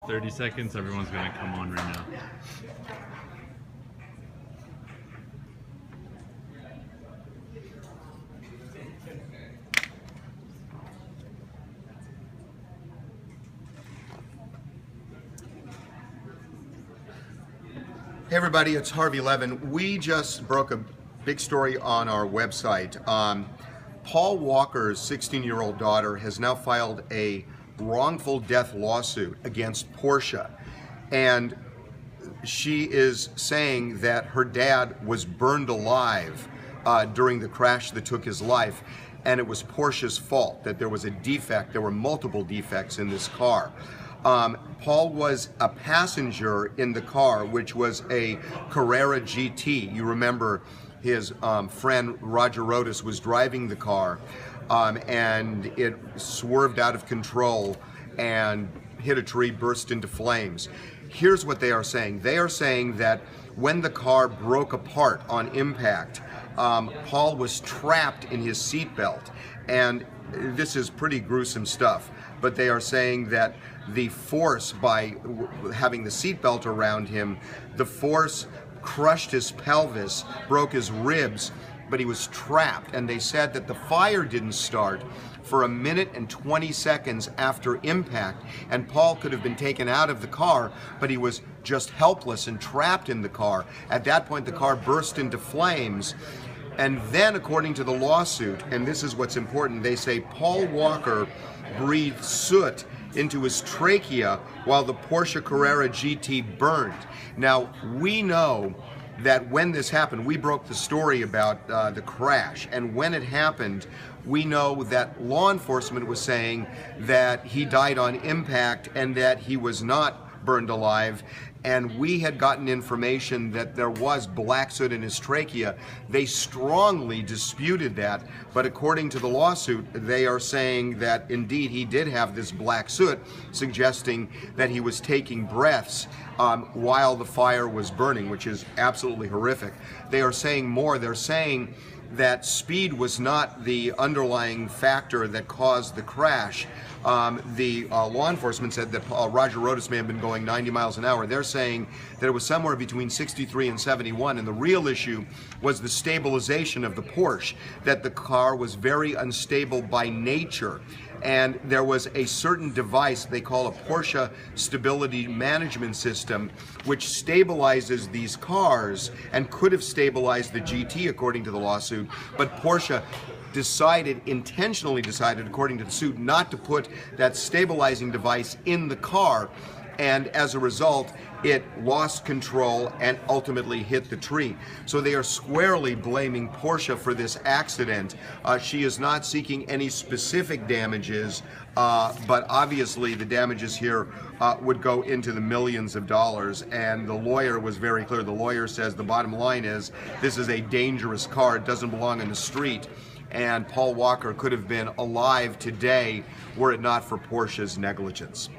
30 seconds, everyone's going to come on right now. Hey everybody, it's Harvey Levin. We just broke a big story on our website. Paul Walker's 16-year-old daughter has now filed a wrongful death lawsuit against Porsche. And she is saying that her dad was burned alive during the crash that took his life. And it was Porsche's fault, that there was a defect. There were multiple defects in this car. Paul was a passenger in the car, which was a Carrera GT. You remember his friend Roger Rodas was driving the car, and it swerved out of control and hit a tree, burst into flames. Here's what they are saying. They are saying that when the car broke apart on impact, Paul was trapped in his seatbelt, and this is pretty gruesome stuff. But they are saying that the force, by having the seatbelt around him, the force crushed his pelvis, broke his ribs, but he was trapped. And they said that the fire didn't start for 1 minute and 20 seconds after impact, and Paul could have been taken out of the car, but he was just helpless and trapped in the car. At that point, the car burst into flames. And then, according to the lawsuit, and this is what's important, they say Paul Walker breathed soot into his trachea while the Porsche Carrera GT burned. Now, we know that when this happened, we broke the story about the crash, and when it happened, we know that law enforcement was saying that he died on impact and that he was not burned alive. And we had gotten information that there was black soot in his trachea. They strongly disputed that, but according to the lawsuit, they are saying that indeed he did have this black soot, suggesting that he was taking breaths while the fire was burning, which is absolutely horrific. They are saying more. They're saying that speed was not the underlying factor that caused the crash. The law enforcement said that Roger Rodas may have been going 90 miles an hour. They're saying that it was somewhere between 63 and 71, and the real issue was the stabilization of the Porsche, that the car was very unstable by nature. And there was a certain device they call a Porsche Stability Management System, which stabilizes these cars and could have stabilized the GT, according to the lawsuit, but Porsche intentionally decided, according to the suit, not to put that stabilizing device in the car, and as a result, it lost control and ultimately hit the tree. So they are squarely blaming Porsche for this accident. She is not seeking any specific damages, but obviously the damages here would go into the millions of dollars, and the lawyer was very clear. The lawyer says the bottom line is this is a dangerous car. It doesn't belong in the street, and Paul Walker could have been alive today were it not for Porsche's negligence.